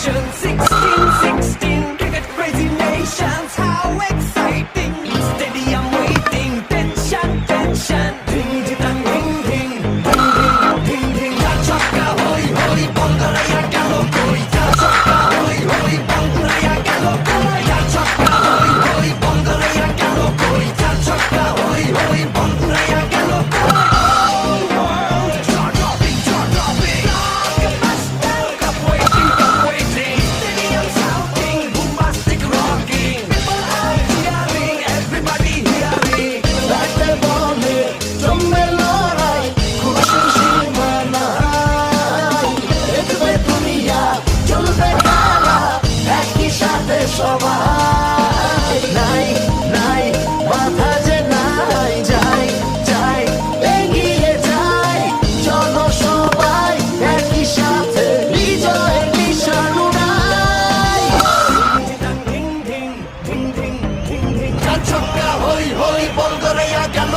nation. 16, cricket crazy nations. How exciting! Stadium waiting. Tension. Ding ding ding ding. Chaka hoy hoy, Bongaraya galo koi. Chaka hoy hoy, Bongaraya galo koi. Chaka hoy hoy, Bongaraya galo koi. Chaka hoy hoy, Bongaraya galo koi. সবাই নাই বাধা যে নাই যাই এগিয়ে যাই চলো সবাই একই সাথে বিজয়ের নিশান উড়াই ছক্কা হই হই বল করে গেল